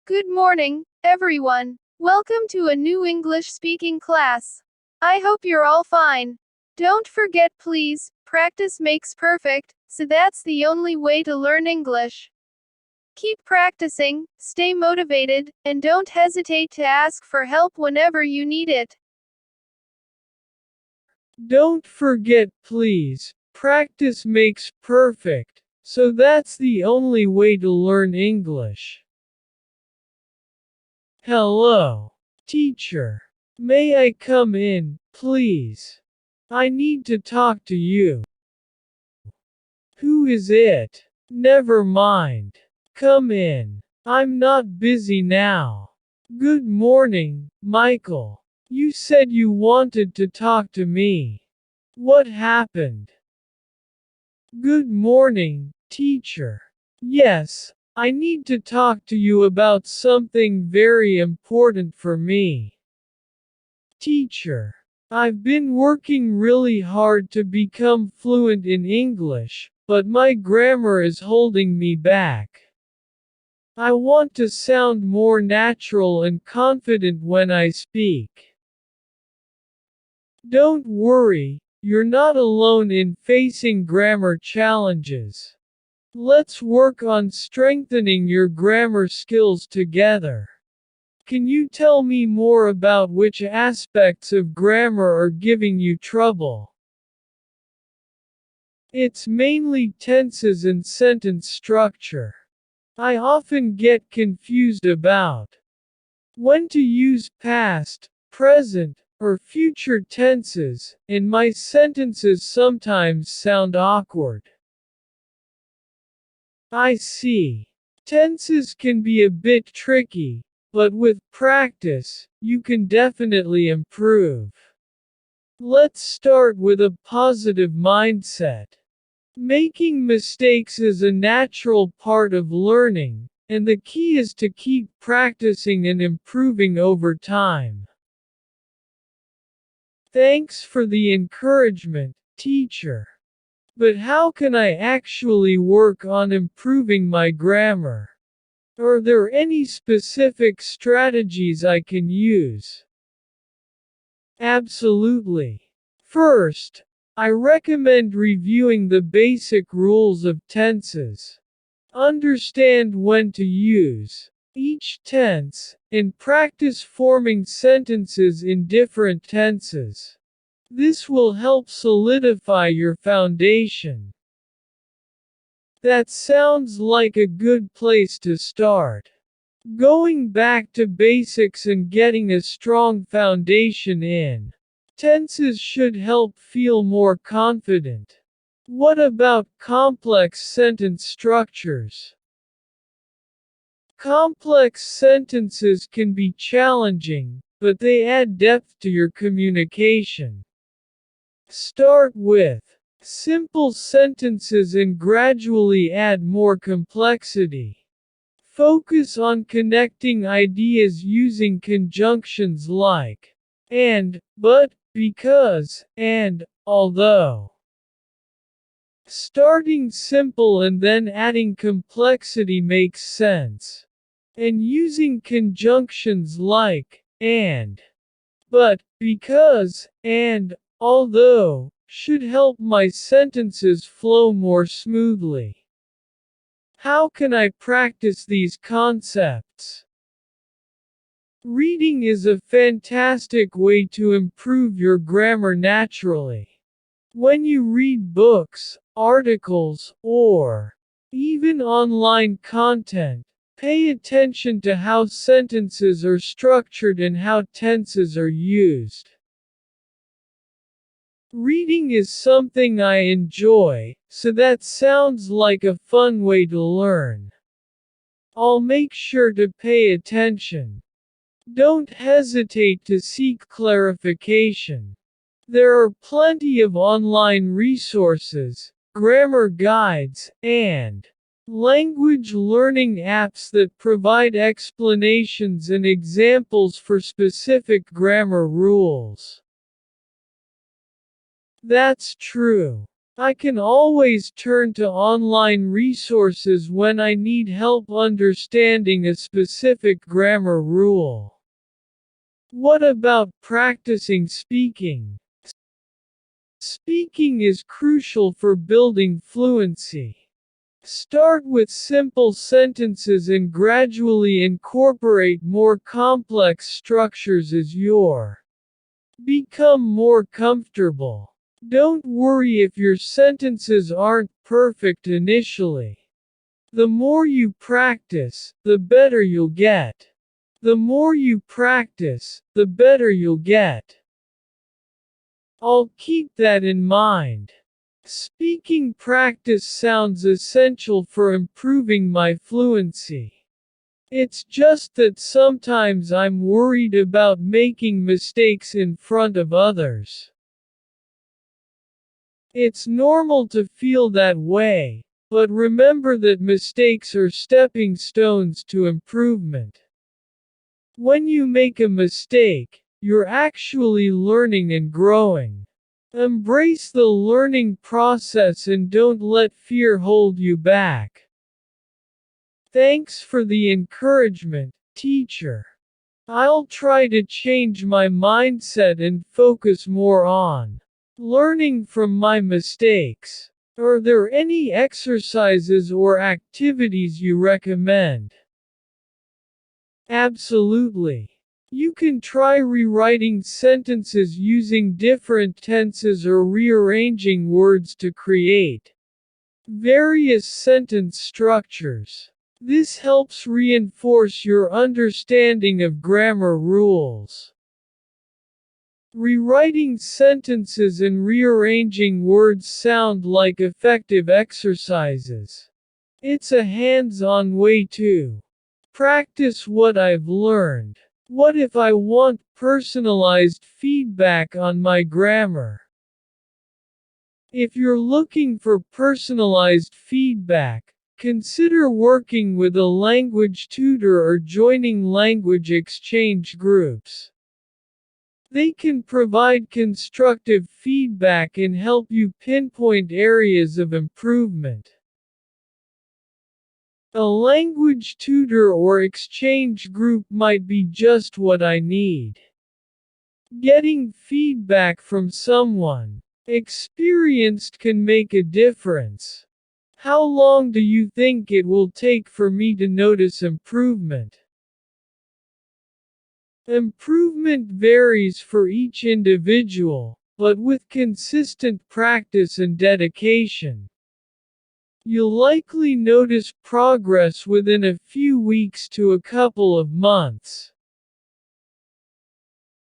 Good morning, everyone. Welcome to a new English speaking class. I hope you're all fine. Don't forget, please, practice makes perfect, so that's the only way to learn English. Keep practicing, stay motivated, and don't hesitate to ask for help whenever you need it. Don't forget, please, practice makes perfect, so that's the only way to learn English. Hello, teacher. May I come in, please? I need to talk to you. Who is it? Never mind. Come in. I'm not busy now. Good morning, Michael. You said you wanted to talk to me. What happened? Good morning, teacher. Yes, I need to talk to you about something very important for me. Teacher, I've been working really hard to become fluent in English, but my grammar is holding me back. I want to sound more natural and confident when I speak. Don't worry, you're not alone in facing grammar challenges. Let's work on strengthening your grammar skills together. Can you tell me more about which aspects of grammar are giving you trouble? It's mainly tenses and sentence structure. I often get confused about when to use past, present, or future tenses, and my sentences sometimes sound awkward. I see. Tenses can be a bit tricky, but with practice, you can definitely improve. Let's start with a positive mindset. Making mistakes is a natural part of learning, and the key is to keep practicing and improving over time. Thanks for the encouragement, teacher. But how can I actually work on improving my grammar? Are there any specific strategies I can use? Absolutely. First, I recommend reviewing the basic rules of tenses. Understand when to use each tense, and practice forming sentences in different tenses. This will help solidify your foundation. That sounds like a good place to start. Going back to basics and getting a strong foundation in tenses should help feel more confident. What about complex sentence structures? Complex sentences can be challenging, but they add depth to your communication. Start with simple sentences and gradually add more complexity. Focus on connecting ideas using conjunctions like and, but, because, and, although. Starting simple and then adding complexity makes sense. And using conjunctions like and, but, because, and, although, should help my sentences flow more smoothly. How can I practice these concepts? Reading is a fantastic way to improve your grammar naturally. When you read books, articles, or even online content, pay attention to how sentences are structured and how tenses are used. Reading is something I enjoy, so that sounds like a fun way to learn. I'll make sure to pay attention. Don't hesitate to seek clarification. There are plenty of online resources, grammar guides, and language learning apps that provide explanations and examples for specific grammar rules. That's true. I can always turn to online resources when I need help understanding a specific grammar rule. What about practicing speaking? Speaking is crucial for building fluency. Start with simple sentences and gradually incorporate more complex structures as you become more comfortable. Don't worry if your sentences aren't perfect initially. The more you practice, the better you'll get. The more you practice, the better you'll get. I'll keep that in mind. Speaking practice sounds essential for improving my fluency. It's just that sometimes I'm worried about making mistakes in front of others. It's normal to feel that way, but remember that mistakes are stepping stones to improvement. When you make a mistake, you're actually learning and growing. Embrace the learning process and don't let fear hold you back. Thanks for the encouragement, teacher. I'll try to change my mindset and focus more on learning from my mistakes. Are there any exercises or activities you recommend? Absolutely. You can try rewriting sentences using different tenses or rearranging words to create various sentence structures. This helps reinforce your understanding of grammar rules. Rewriting sentences and rearranging words sound like effective exercises. It's a hands-on way to practice what I've learned. What if I want personalized feedback on my grammar? If you're looking for personalized feedback, consider working with a language tutor or joining language exchange groups. They can provide constructive feedback and help you pinpoint areas of improvement. A language tutor or exchange group might be just what I need. Getting feedback from someone experienced can make a difference. How long do you think it will take for me to notice improvement? Improvement varies for each individual, but with consistent practice and dedication, you'll likely notice progress within a few weeks to a couple of months.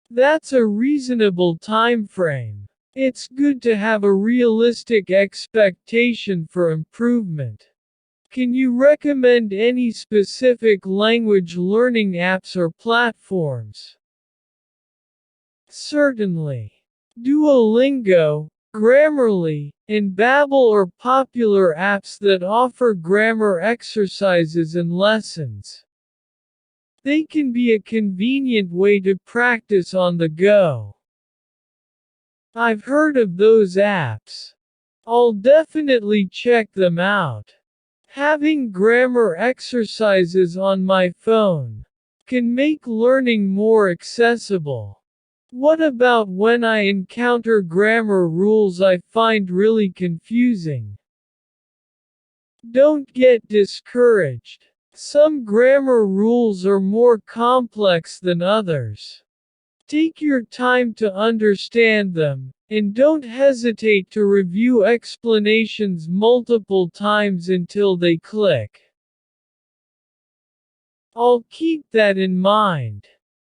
That's a reasonable time frame. It's good to have a realistic expectation for improvement. Can you recommend any specific language learning apps or platforms? Certainly. Duolingo, Grammarly, and Babbel are popular apps that offer grammar exercises and lessons. They can be a convenient way to practice on the go. I've heard of those apps. I'll definitely check them out. Having grammar exercises on my phone can make learning more accessible. What about when I encounter grammar rules I find really confusing? Don't get discouraged. Some grammar rules are more complex than others. Take your time to understand them, and don't hesitate to review explanations multiple times until they click. I'll keep that in mind.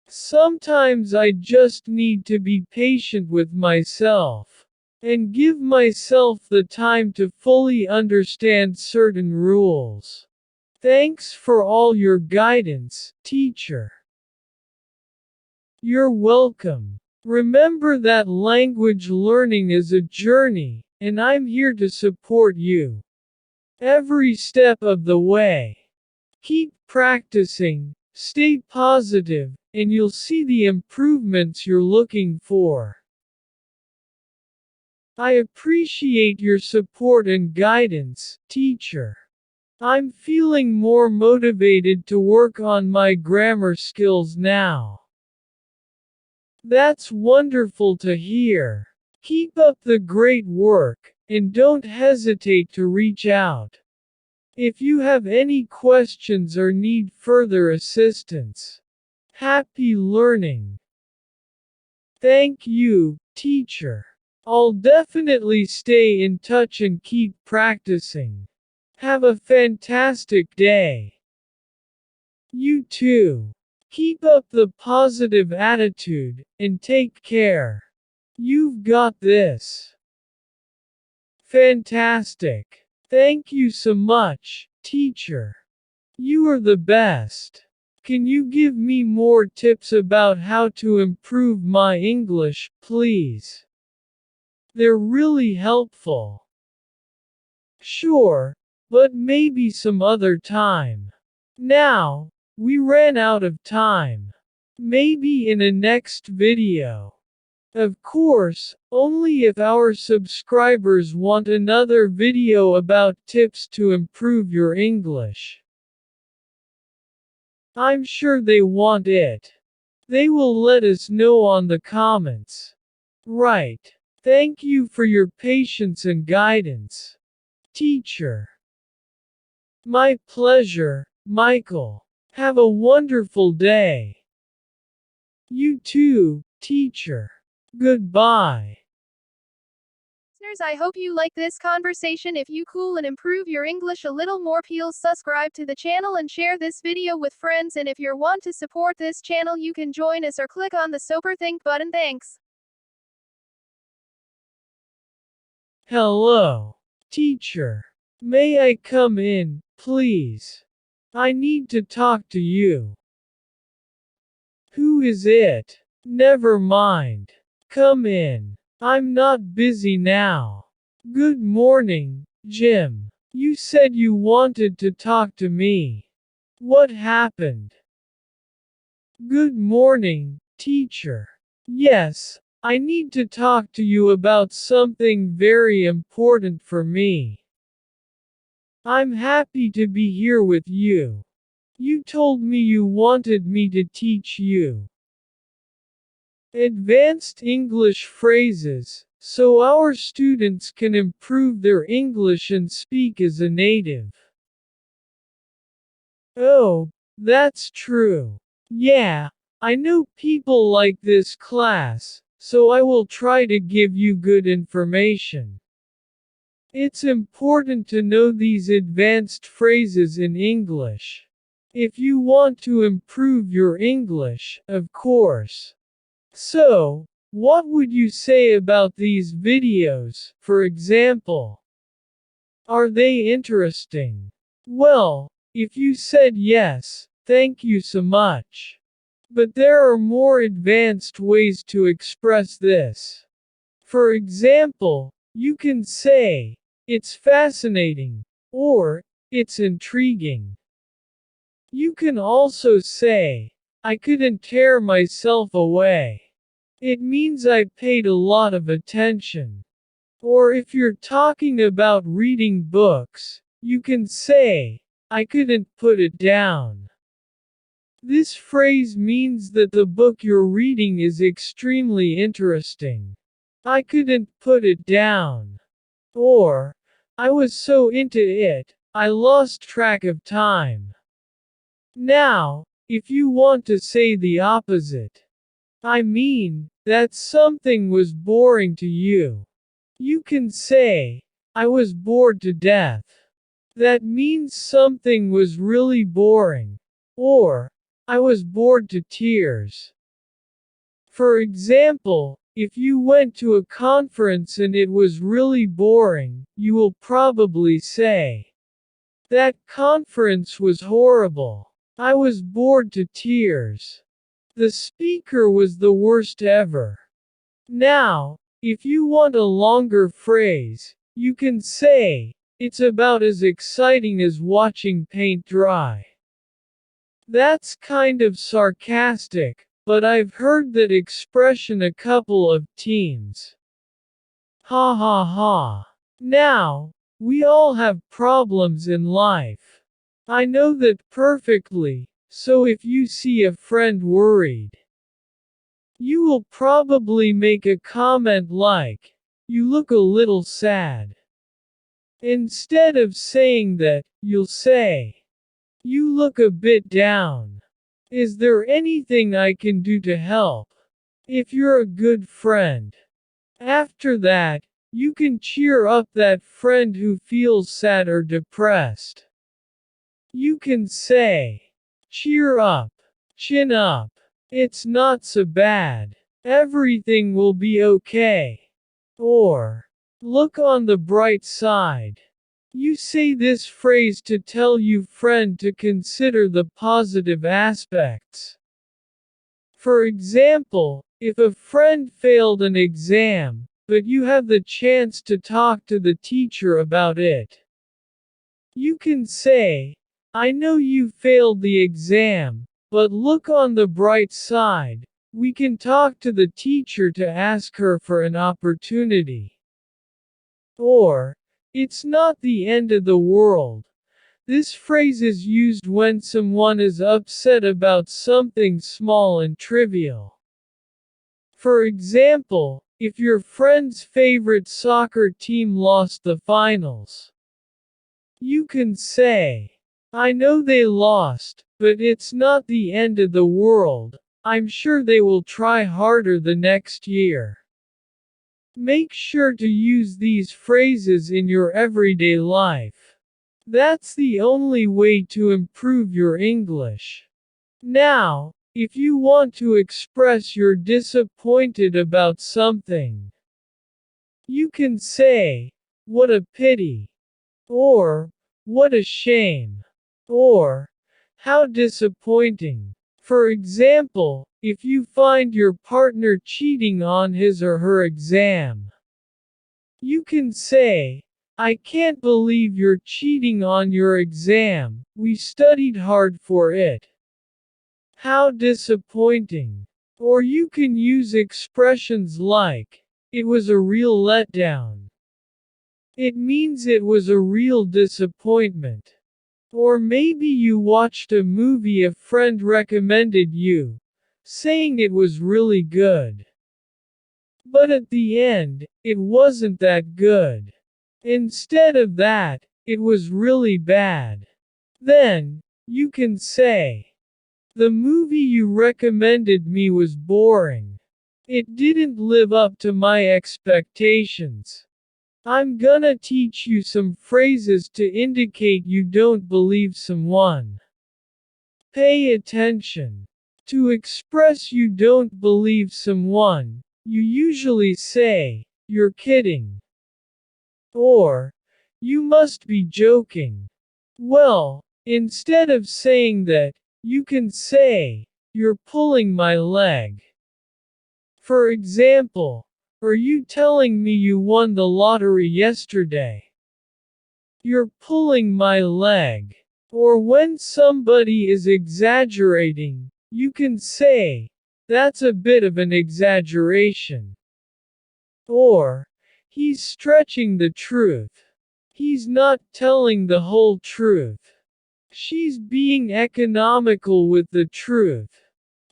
Sometimes I just need to be patient with myself and give myself the time to fully understand certain rules. Thanks for all your guidance, teacher. You're welcome. Remember that language learning is a journey, and I'm here to support you every step of the way. Keep practicing, stay positive, and you'll see the improvements you're looking for. I appreciate your support and guidance, teacher. I'm feeling more motivated to work on my grammar skills now. That's wonderful to hear. Keep up the great work, and don't hesitate to reach out. If you have any questions or need further assistance. Happy learning! Thank you, teacher. I'll definitely stay in touch and keep practicing. Have a fantastic day. You too. Keep up the positive attitude, and take care. You've got this. Fantastic. Thank you so much, teacher. You are the best. Can you give me more tips about how to improve my English, please? They're really helpful. Sure, but maybe some other time. Now, we ran out of time. Maybe in a next video. Of course, only if our subscribers want another video about tips to improve your English. I'm sure they want it. They will let us know on the comments. Right. Thank you for your patience and guidance, teacher. My pleasure, Michael. Have a wonderful day. You too, teacher. Goodbye. Listeners, I hope you like this conversation. If you cool and improve your English a little more, please subscribe to the channel and share this video with friends. And if you want to support this channel, you can join us or click on the Super Think button. Thanks. Hello, teacher. May I come in, please? I need to talk to you. Who is it? Never mind. Come in. I'm not busy now. Good morning, Jim. You said you wanted to talk to me. What happened? Good morning, teacher. Yes, I need to talk to you about something very important for me. I'm happy to be here with you. You told me you wanted me to teach you advanced English phrases, so our students can improve their English and speak as a native. Oh, that's true. Yeah, I know people like this class, so I will try to give you good information. It's important to know these advanced phrases in English. If you want to improve your English, of course. So, what would you say about these videos, for example? Are they interesting? Well, if you said yes, thank you so much. But there are more advanced ways to express this. For example, you can say, it's fascinating, or, it's intriguing. You can also say, I couldn't tear myself away. It means I paid a lot of attention. Or if you're talking about reading books, you can say, I couldn't put it down. This phrase means that the book you're reading is extremely interesting. I couldn't put it down. Or, I was so into it, I lost track of time. Now, if you want to say the opposite, I mean, that something was boring to you. You can say, I was bored to death. That means something was really boring. Or, I was bored to tears. For example, if you went to a conference and it was really boring, you will probably say, that conference was horrible. I was bored to tears. The speaker was the worst ever. Now, if you want a longer phrase, you can say, it's about as exciting as watching paint dry. That's kind of sarcastic, but I've heard that expression a couple of times. Ha ha ha. Now, we all have problems in life. I know that perfectly, so if you see a friend worried, you will probably make a comment like, "You look a little sad." Instead of saying that, you'll say, "You look a bit down. Is there anything I can do to help?" If you're a good friend. After that, you can cheer up that friend who feels sad or depressed. You can say, "Cheer up. Chin up. It's not so bad. Everything will be okay." Or, "Look on the bright side." You say this phrase to tell your friend to consider the positive aspects. For example, if a friend failed an exam, but you have the chance to talk to the teacher about it, you can say, "I know you failed the exam, but look on the bright side. We can talk to the teacher to ask her for an opportunity." Or, "It's not the end of the world." This phrase is used when someone is upset about something small and trivial. For example, if your friend's favorite soccer team lost the finals, you can say, "I know they lost, but it's not the end of the world. I'm sure they will try harder the next year." Make sure to use these phrases in your everyday life. That's the only way to improve your English. Now, if you want to express you're disappointed about something, you can say, "What a pity," or "What a shame," or "How disappointing." For example, if you find your partner cheating on his or her exam, you can say, "I can't believe you're cheating on your exam. We studied hard for it. How disappointing." Or you can use expressions like, "It was a real letdown." It means it was a real disappointment. Or maybe you watched a movie a friend recommended you, saying it was really good. But at the end, it wasn't that good. Instead of that, it was really bad. Then, you can say, "The movie you recommended me was boring. It didn't live up to my expectations." I'm gonna teach you some phrases to indicate you don't believe someone. Pay attention. To express you don't believe someone, you usually say, "You're kidding," or "You must be joking." Well, instead of saying that, you can say, "You're pulling my leg." For example, "Are you telling me you won the lottery yesterday?" You're pulling my leg. Or when somebody is exaggerating, you can say, "That's a bit of an exaggeration." Or, "He's stretching the truth. He's not telling the whole truth. She's being economical with the truth."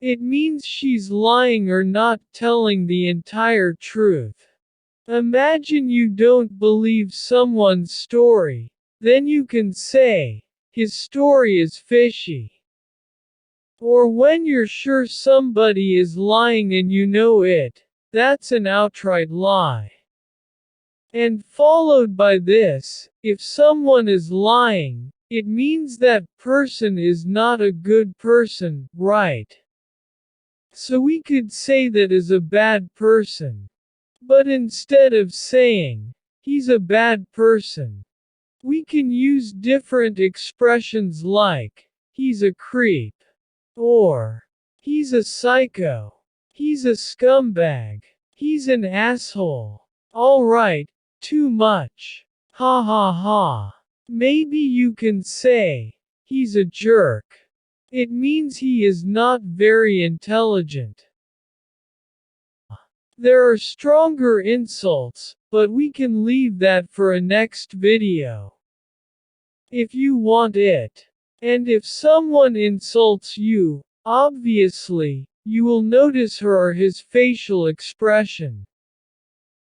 It means she's lying or not telling the entire truth. Imagine you don't believe someone's story, then you can say, "His story is fishy." Or when you're sure somebody is lying and you know it, that's an outright lie. And followed by this, if someone is lying, it means that person is not a good person, right? So we could say that is a bad person. But instead of saying, "He's a bad person," we can use different expressions like, "He's a creep," or "He's a psycho," "He's a scumbag," "He's an asshole." Alright, too much. Ha ha ha. Maybe you can say, "He's a jerk." It means he is not very intelligent. There are stronger insults, but we can leave that for a next video. If you want it. And if someone insults you, obviously, you will notice her or his facial expression.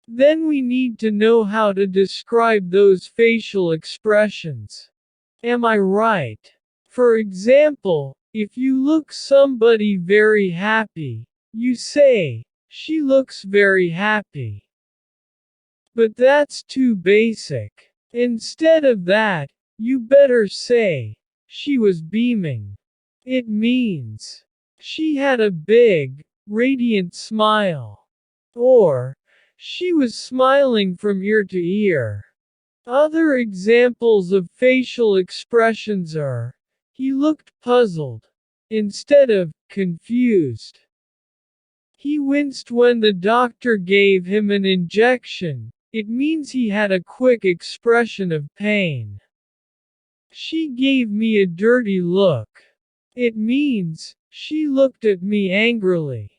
Then we need to know how to describe those facial expressions. Am I right? For example, if you look somebody very happy, you say, "She looks very happy." But that's too basic. Instead of that, you better say, "She was beaming." It means, she had a big, radiant smile. Or, she was smiling from ear to ear. Other examples of facial expressions are, he looked puzzled, instead of confused. He winced when the doctor gave him an injection. It means he had a quick expression of pain. She gave me a dirty look. It means, she looked at me angrily.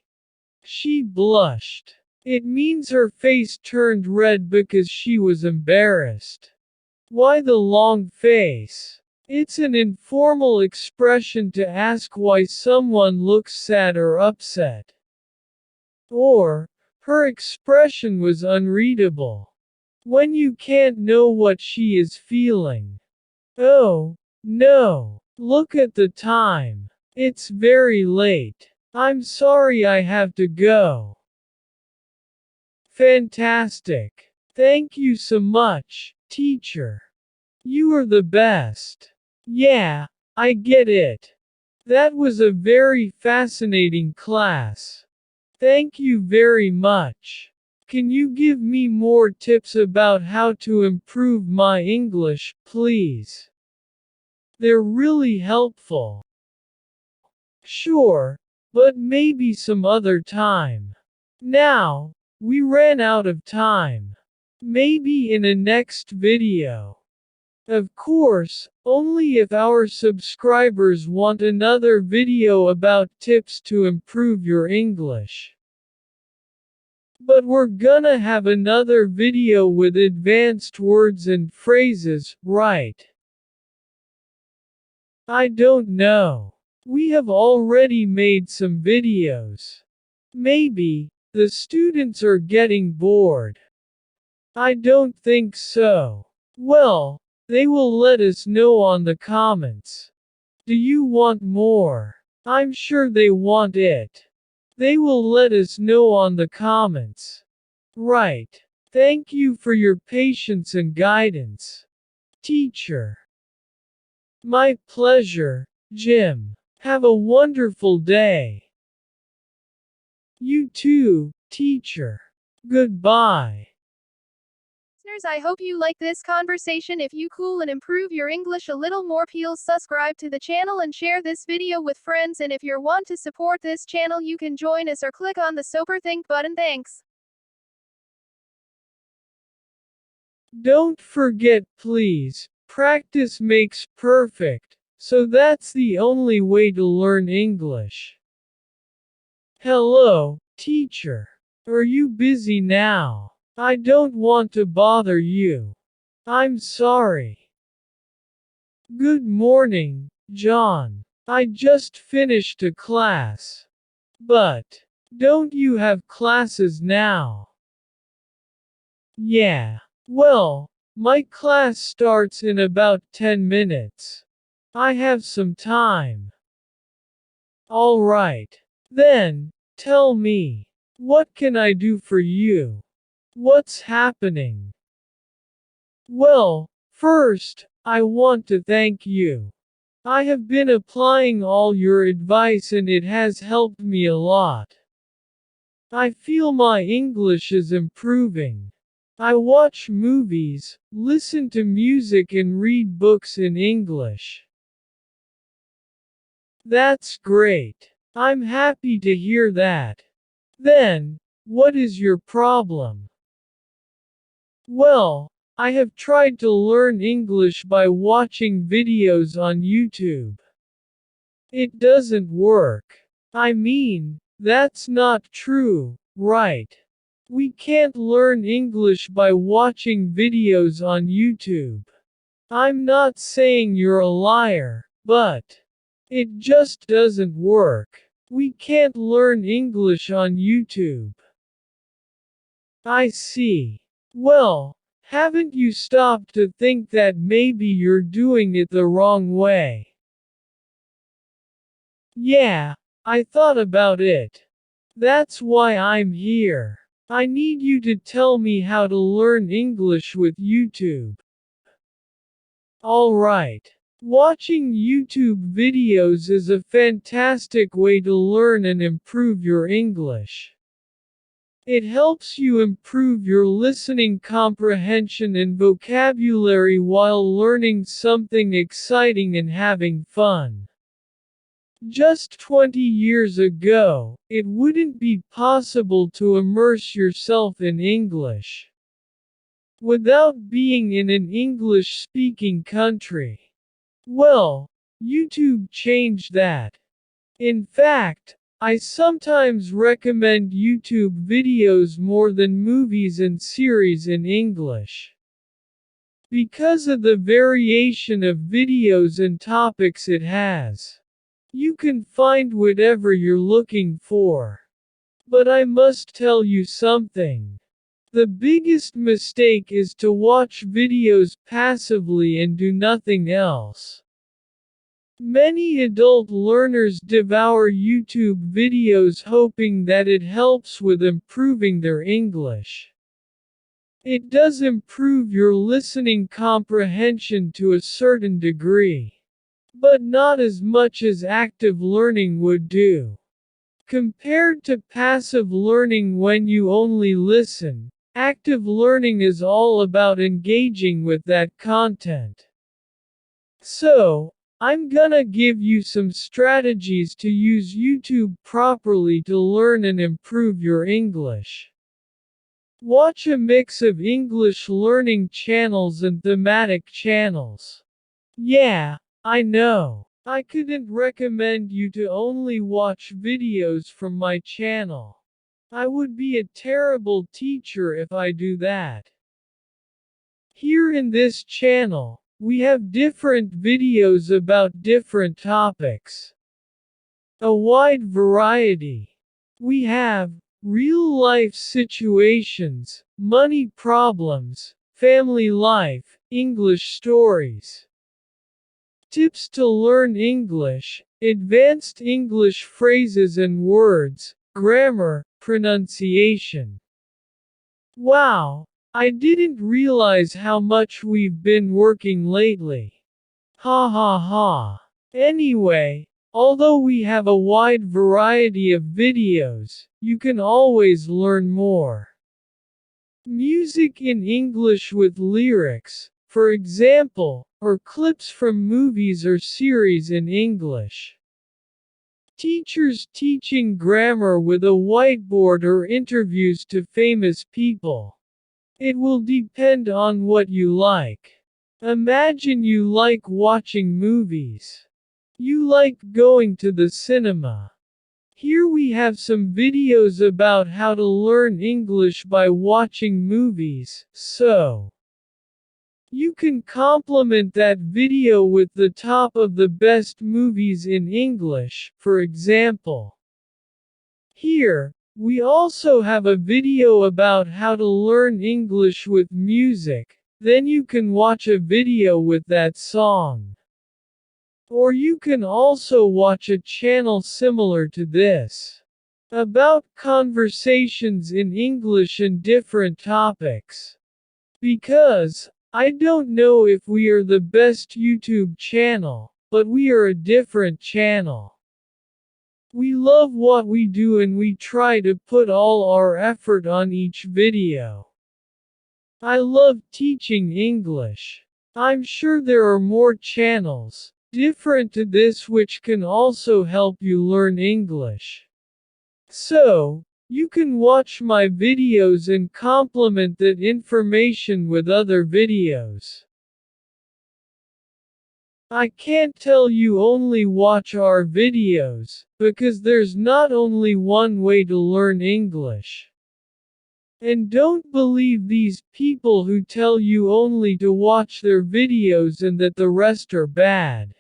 She blushed. It means her face turned red because she was embarrassed. Why the long face? It's an informal expression to ask why someone looks sad or upset. Or, her expression was unreadable. When you can't know what she is feeling. Oh, no. Look at the time. It's very late. I'm sorry I have to go. Fantastic. Thank you so much, teacher. You are the best. Yeah, I get it. That was a very fascinating class. Thank you very much. Can you give me more tips about how to improve my English, please? They're really helpful. Sure, but maybe some other time. Now, we ran out of time. Maybe in a next video. Of course, only if our subscribers want another video about tips to improve your English. But we're gonna have another video with advanced words and phrases, right? I don't know. We have already made some videos. Maybe, the students are getting bored. I don't think so. Well, they will let us know on the comments. Do you want more? I'm sure they want it. They will let us know on the comments. Right. Thank you for your patience and guidance, teacher. My pleasure, Jim. Have a wonderful day. You too, teacher. Goodbye. Listeners, I hope you like this conversation. If you cool and improve your English a little more, please subscribe to the channel and share this video with friends. And if you want to support this channel, you can join us or click on the Super Think button. Thanks. Don't forget, please, practice makes perfect, so that's the only way to learn English. Hello, teacher. Are you busy now? I don't want to bother you. I'm sorry. Good morning, John. I just finished a class. But, don't you have classes now? Yeah. Well, my class starts in about 10 minutes. I have some time. Alright. Then, tell me, what can I do for you? What's happening? Well, first, I want to thank you. I have been applying all your advice and it has helped me a lot. I feel my English is improving. I watch movies, listen to music and read books in English. That's great. I'm happy to hear that. Then, what is your problem? Well, I have tried to learn English by watching videos on YouTube. It doesn't work. I mean, that's not true, right? We can't learn English by watching videos on YouTube. I'm not saying you're a liar, but it just doesn't work. We can't learn English on YouTube. I see. Well, haven't you stopped to think that maybe you're doing it the wrong way? Yeah, I thought about it. That's why I'm here. I need you to tell me how to learn English with YouTube. Alright. Watching YouTube videos is a fantastic way to learn and improve your English. It helps you improve your listening comprehension and vocabulary while learning something exciting and having fun. Just 20 years ago, it wouldn't be possible to immerse yourself in English without being in an English-speaking country. Well, YouTube changed that. In fact, I sometimes recommend YouTube videos more than movies and series in English. Because of the variation of videos and topics it has. You can find whatever you're looking for. But I must tell you something. The biggest mistake is to watch videos passively and do nothing else. Many adult learners devour YouTube videos hoping that it helps with improving their English. It does improve your listening comprehension to a certain degree, but not as much as active learning would do. Compared to passive learning when you only listen, active learning is all about engaging with that content. So, I'm gonna give you some strategies to use YouTube properly to learn and improve your English. Watch a mix of English learning channels and thematic channels. Yeah, I know. I couldn't recommend you to only watch videos from my channel. I would be a terrible teacher if I do that. Here in this channel, we have different videos about different topics. A wide variety. We have real-life situations, money problems, family life, English stories. Tips to learn English, advanced English phrases and words, grammar, pronunciation. Wow! I didn't realize how much we've been working lately. Ha ha ha. Anyway, although we have a wide variety of videos, you can always learn more. Music in English with lyrics, for example, or clips from movies or series in English. Teachers teaching grammar with a whiteboard or interviews to famous people. It will depend on what you like. Imagine you like watching movies. You like going to the cinema. Here we have some videos about how to learn English by watching movies, so you can complement that video with the top of the best movies in English, for example. Here, we also have a video about how to learn English with music, then you can watch a video with that song. Or you can also watch a channel similar to this, about conversations in English and different topics. Because, I don't know if we are the best YouTube channel, but we are a different channel. We love what we do and we try to put all our effort on each video. I love teaching English. I'm sure there are more channels, different to this, which can also help you learn English. So, you can watch my videos and complement that information with other videos. I can't tell you only watch our videos, because there's not only one way to learn English. And don't believe these people who tell you only to watch their videos and that the rest are bad.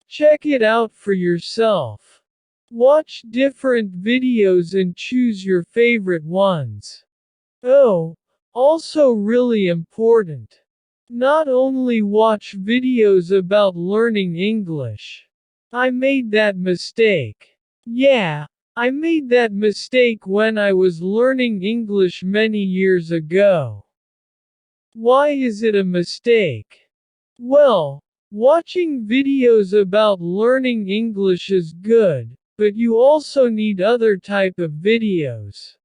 Check it out for yourself. Watch different videos and choose your favorite ones. Oh, also really important. Not only watch videos about learning English. I made that mistake. Yeah, I made that mistake when I was learning English many years ago. Why is it a mistake? Well, watching videos about learning English is good, but you also need other type of videos.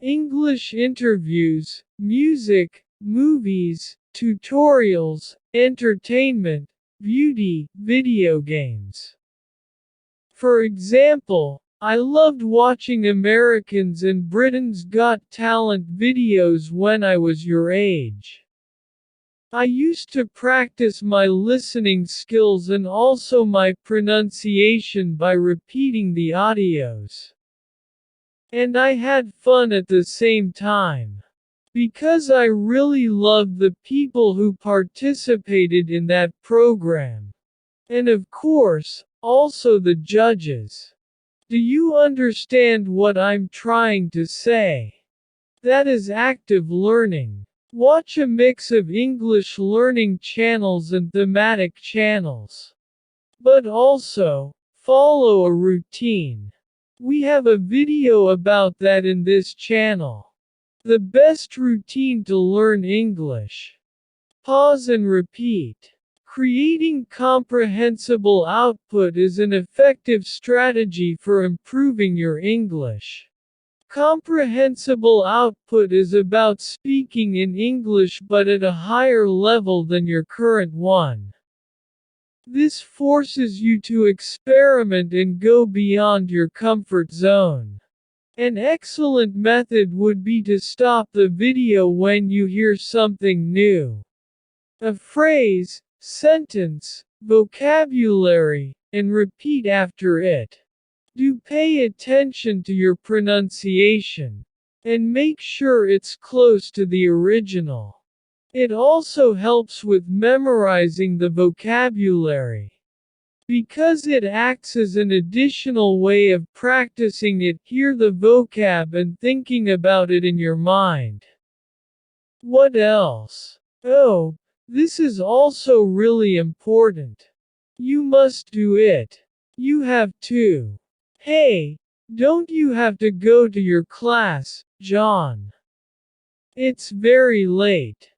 English interviews, music, movies, tutorials, entertainment, beauty, video games. For example, I loved watching Americans and Britain's Got Talent videos when I was your age. I used to practice my listening skills and also my pronunciation by repeating the audios. And I had fun at the same time. Because I really loved the people who participated in that program. And of course, also the judges. Do you understand what I'm trying to say? That is active learning. Watch a mix of English learning channels and thematic channels. But also, follow a routine. We have a video about that in this channel. The best routine to learn English. Pause and repeat. Creating comprehensible output is an effective strategy for improving your English. Comprehensible output is about speaking in English but at a higher level than your current one. This forces you to experiment and go beyond your comfort zone. An excellent method would be to stop the video when you hear something new. A phrase, sentence, vocabulary, and repeat after it. Do pay attention to your pronunciation, and make sure it's close to the original. It also helps with memorizing the vocabulary. Because it acts as an additional way of practicing it, hear the vocab and thinking about it in your mind. What else? Oh, this is also really important. You must do it. You have to. Hey, don't you have to go to your class, John? It's very late.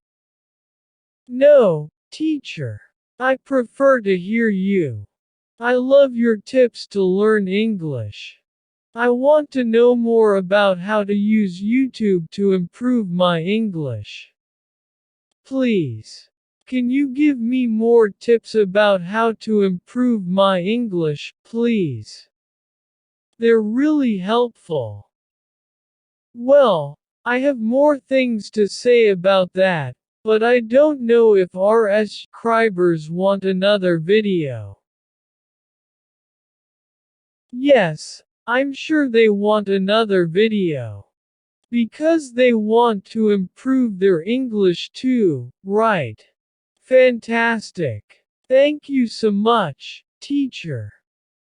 No, teacher. I prefer to hear you. I love your tips to learn English. I want to know more about how to use YouTube to improve my English. Please. Can you give me more tips about how to improve my English, please? They're really helpful. Well, I have more things to say about that, but I don't know if our subscribers want another video. Yes, I'm sure they want another video. Because they want to improve their English too, right? Fantastic. Thank you so much, teacher.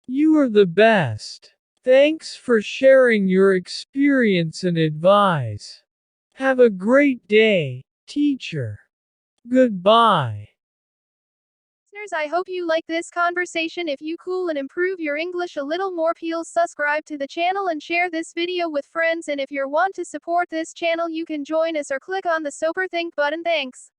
You are the best. Thanks for sharing your experience and advice. Have a great day, teacher. Goodbye. Listeners, I hope you like this conversation. If you cool and improve your English a little more, please subscribe to the channel and share this video with friends. And if you want to support this channel, you can join us or click on the Super Think button. Thanks.